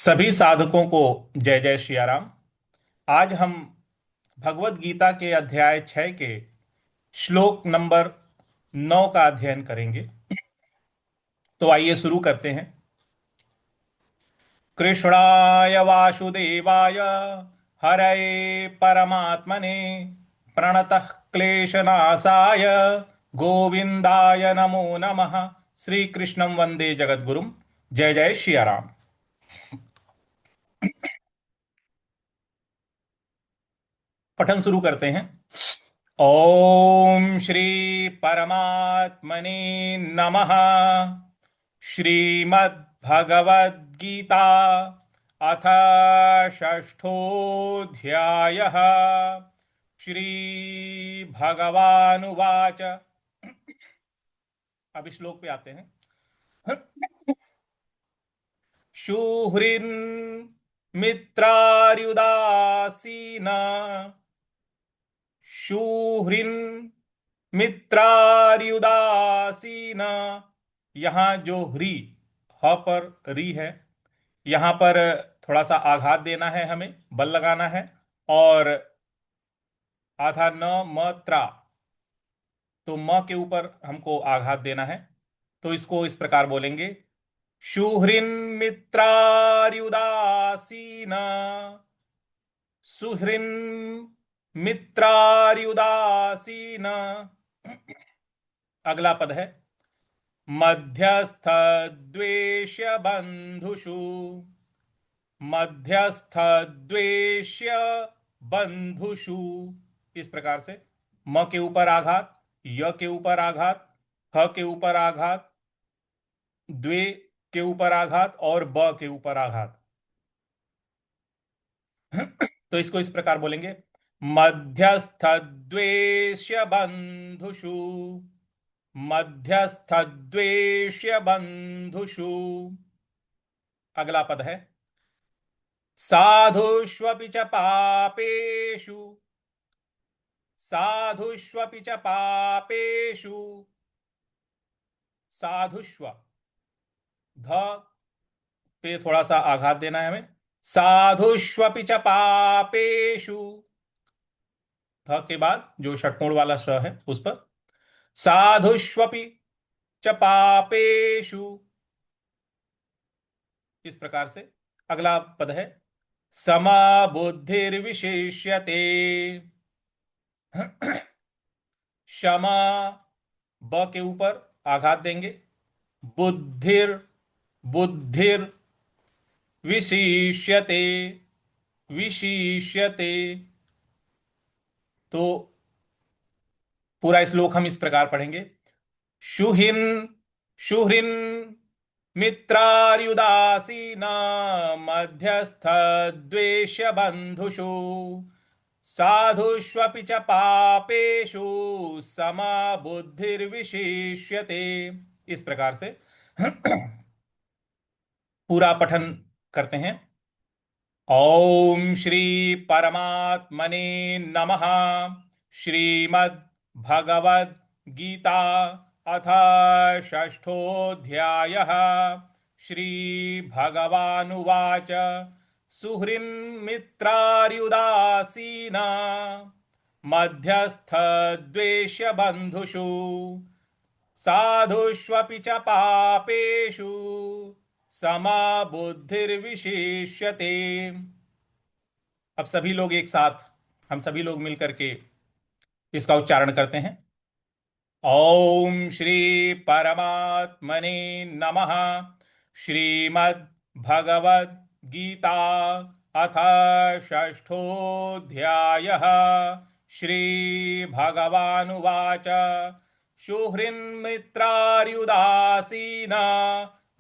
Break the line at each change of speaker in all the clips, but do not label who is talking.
सभी साधकों को जय जय श्री राम। आज हम भगवत गीता के अध्याय 6 के श्लोक नंबर 9 का अध्ययन करेंगे। तो आइए शुरू करते हैं। कृष्णाय वासुदेवाय हरये परमात्मने प्रणतः क्लेशनाशाय गोविंदाय नमो नमः। श्री कृष्णं वंदे जगद्गुरुम। जय जय श्री राम। पठन शुरू करते हैं। ओम श्री परमात्मने नमः। श्रीमद् भगवद गीता अथ षष्ठोऽध्यायः। श्री भगवानुवाच। अब इस श्लोक पे आते हैं। शुहृन् मित्रार्युदासीन शुहृन् मित्रार्युदासीन। यहाँ जो ह्री, ह पर री है, यहाँ पर थोड़ा सा आघात देना है, हमें बल लगाना है। और आधा न म त्रा, तो म के ऊपर हमको आघात देना है। तो इसको इस प्रकार बोलेंगे। शुहृन् मित्रार्युदासीन सुहृन् मित्रार्युदासीन। अगला पद है मध्यस्थ द्वेष्य बंधुषु। मध्यस्थ द्वेष्य बंधुषु। इस प्रकार से म के ऊपर आघात, य के ऊपर आघात, ह के ऊपर आघात, द्वे के ऊपर आघात और ब के ऊपर आघात। तो इसको इस प्रकार बोलेंगे। मध्यस्थ द्वेष्य बंधुषु। मध्यस्थ द्वेष्य बंधुषु। अगला पद है साधुष्वपि च पापेषु। साधुष्वपि च पापेषु। साधुष्व, ध पे थोड़ा सा आघात देना है हमें। साधुष्वपि च पापेषु। ध के बाद जो षट्कोण वाला स है उस पर। साधुष्वपि च पापेषु। इस प्रकार से अगला पद है समा बुद्धिर्विशेष्यते। क्षमा, ब के ऊपर आघात देंगे। बुद्धिर, बुद्धिर विशिष्यते। विशिष्यते। तो पूरा श्लोक हम इस प्रकार पढ़ेंगे। शुहिन शुहृन मित्रार्युदासीना मध्यस्थ द्वेष बंधुषु। साधुष्वपि च पापेषु समा बुद्धिर्विशिष्यते। इस प्रकार से पूरा पठन करते हैं। ओम श्री परमात्मने नमः। श्रीमद् भगवद गीता अथ षष्ठोऽध्यायः। श्री भगवानुवाच सुहृन्मित्रार्युदासीना मध्यस्थ द्वेष्य बंधुषु। साधुष्वपि च पापेषु समा बुद्धिर्विशिष्यते। अब सभी लोग एक साथ, हम सभी लोग मिलकर के इसका उच्चारण करते हैं। ओम श्री परमात्मने नमः। श्रीमद् भगवद गीता अथ षष्ठोऽध्यायः। श्री भगवानुवाच सुहृन्मित्रार्युदासीना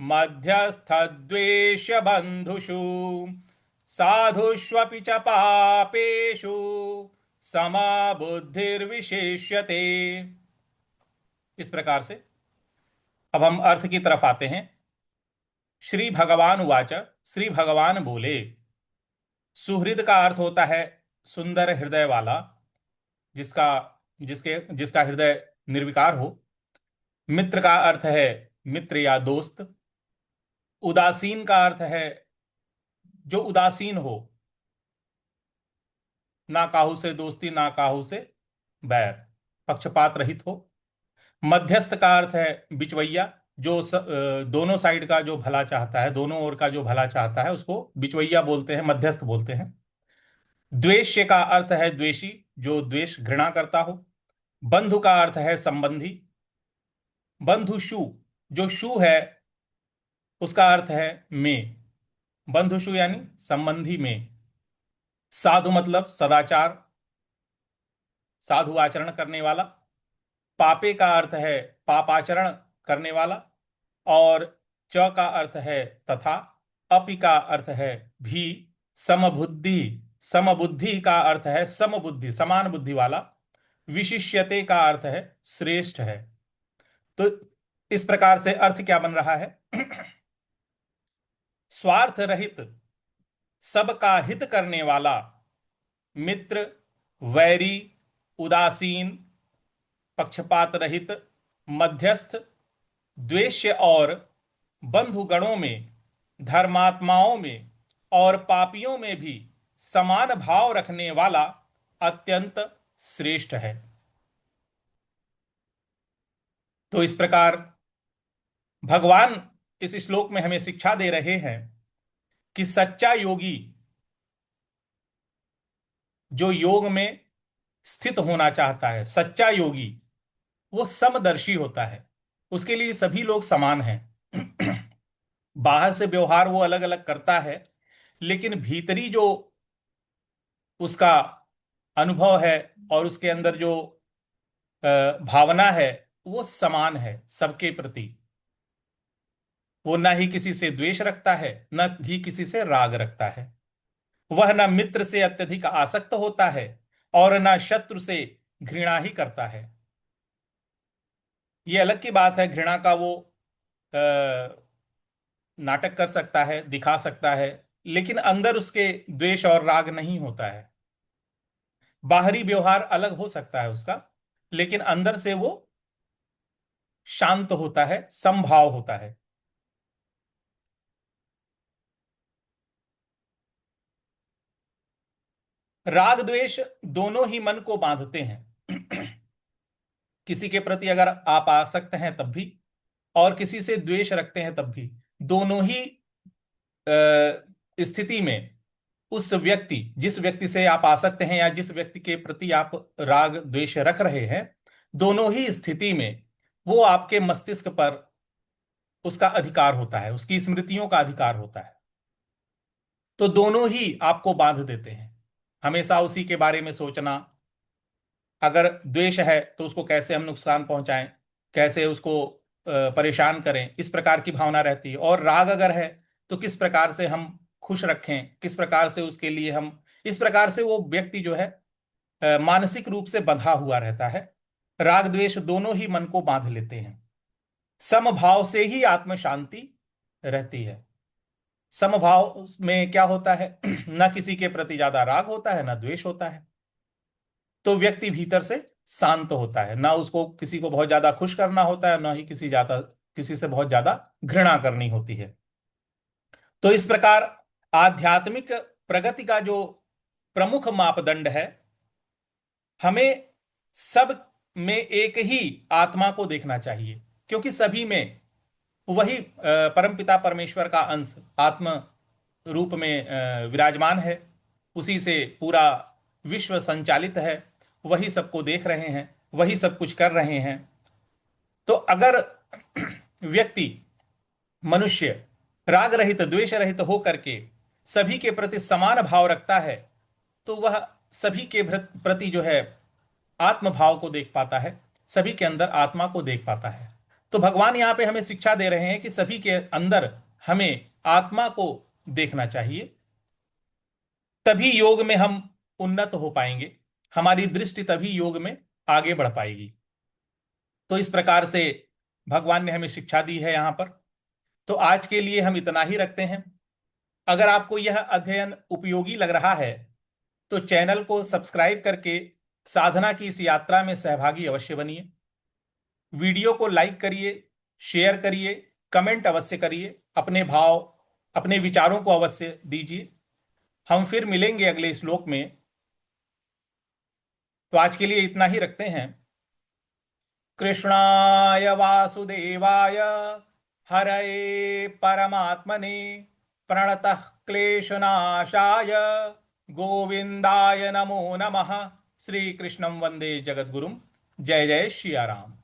मध्यस्थ द्वेष्य बंधुषु। साधुष्वपि च पापेषु समा बुद्धिर्विशेष्यते। इस प्रकार से अब हम अर्थ की तरफ आते हैं। श्री भगवान उवाच, श्री भगवान बोले। सुहृद का अर्थ होता है सुंदर हृदय वाला, जिसका जिसके जिसका हृदय निर्विकार हो। मित्र का अर्थ है मित्र या दोस्त। उदासीन का अर्थ है जो उदासीन हो, ना काहू से दोस्ती ना काहू से बैर, पक्षपात रहित हो। मध्यस्थ का अर्थ है बिचवैया, जो दोनों साइड का जो भला चाहता है, दोनों ओर का जो भला चाहता है उसको बिचवैया बोलते हैं, मध्यस्थ बोलते हैं। द्वेष्य का अर्थ है द्वेषी, जो द्वेष घृणा करता हो। बंधु का अर्थ है संबंधी। बंधुषु, जो शु है उसका अर्थ है में, बंधुषु यानी संबंधी में। साधु मतलब सदाचार, साधु आचरण करने वाला। पापे का अर्थ है पापाचरण करने वाला। और च का अर्थ है तथा। अपि का अर्थ है भी। समबुद्धि, समबुद्धि का अर्थ है समबुद्धि, समान बुद्धि वाला। विशिष्यते का अर्थ है श्रेष्ठ है। तो इस प्रकार से अर्थ क्या बन रहा है? स्वार्थ रहित, सबका हित करने वाला, मित्र, वैरी, उदासीन, पक्षपात रहित, मध्यस्थ, द्वेष्य और बंधुगणों में, धर्मात्माओं में और पापियों में भी समान भाव रखने वाला अत्यंत श्रेष्ठ है। तो इस प्रकार भगवान इस श्लोक में हमें शिक्षा दे रहे हैं कि सच्चा योगी जो योग में स्थित होना चाहता है, सच्चा योगी वो समदर्शी होता है। उसके लिए सभी लोग समान हैं। बाहर से व्यवहार वो अलग अलग करता है, लेकिन भीतरी जो उसका अनुभव है और उसके अंदर जो भावना है वो समान है सबके प्रति। वो ना ही किसी से द्वेष रखता है, न ही किसी से राग रखता है। वह न मित्र से अत्यधिक आसक्त होता है और न शत्रु से घृणा ही करता है। ये अलग की बात है, घृणा का वो नाटक कर सकता है, दिखा सकता है, लेकिन अंदर उसके द्वेष और राग नहीं होता है। बाहरी व्यवहार अलग हो सकता है उसका, लेकिन अंदर से वो शांत होता है, समभाव होता है। राग द्वेष दोनों ही मन को बांधते हैं। किसी के प्रति अगर आप आसक्त हैं तब भी, और किसी से द्वेष रखते हैं तब भी, दोनों ही स्थिति में उस व्यक्ति, जिस व्यक्ति से आप आसक्त हैं या जिस व्यक्ति के प्रति आप राग द्वेष रख रहे हैं, दोनों ही स्थिति में वो आपके मस्तिष्क पर उसका अधिकार होता है, उसकी स्मृतियों का अधिकार होता है। तो दोनों ही आपको बांध देते हैं। हमेशा उसी के बारे में सोचना, अगर द्वेष है तो उसको कैसे हम नुकसान पहुंचाएं, कैसे उसको परेशान करें, इस प्रकार की भावना रहती है। और राग अगर है तो किस प्रकार से हम खुश रखें, किस प्रकार से उसके लिए हम, इस प्रकार से वो व्यक्ति जो है मानसिक रूप से बंधा हुआ रहता है। राग द्वेष दोनों ही मन को बांध लेते हैं। समभाव से ही आत्म शांति रहती है। समभाव में क्या होता है? न किसी के प्रति ज्यादा राग होता है, न द्वेष होता है। तो व्यक्ति भीतर से शांत होता है, ना उसको किसी को बहुत ज्यादा खुश करना होता है, ना ही किसी से बहुत ज्यादा घृणा करनी होती है। तो इस प्रकार आध्यात्मिक प्रगति का जो प्रमुख मापदंड है, हमें सब में एक ही आत्मा को देखना चाहिए, क्योंकि सभी में वही परमपिता परमेश्वर का अंश आत्म रूप में विराजमान है। उसी से पूरा विश्व संचालित है, वही सबको देख रहे हैं, वही सब कुछ कर रहे हैं। तो अगर व्यक्ति, मनुष्य राग रहित द्वेष रहित हो करके सभी के प्रति समान भाव रखता है, तो वह सभी के प्रति जो है आत्म भाव को देख पाता है, सभी के अंदर आत्मा को देख पाता है। तो भगवान यहां पे हमें शिक्षा दे रहे हैं कि सभी के अंदर हमें आत्मा को देखना चाहिए। तभी योग में हम उन्नत हो पाएंगे, हमारी दृष्टि तभी योग में आगे बढ़ पाएगी। तो इस प्रकार से भगवान ने हमें शिक्षा दी है यहां पर। तो आज के लिए हम इतना ही रखते हैं। अगर आपको यह अध्ययन उपयोगी लग रहा है तो चैनल को सब्सक्राइब करके साधना की इस यात्रा में सहभागी अवश्य बनिए। वीडियो को लाइक करिए, शेयर करिए, कमेंट अवश्य करिए, अपने भाव अपने विचारों को अवश्य दीजिए। हम फिर मिलेंगे अगले श्लोक में। तो आज के लिए इतना ही रखते हैं। कृष्णाय वासुदेवाय हरये परमात्मने प्रणतः क्लेशनाशाय गोविंदाय नमो नमः। श्री कृष्णं वंदे जगद्गुरुं। जय जय श्री राम।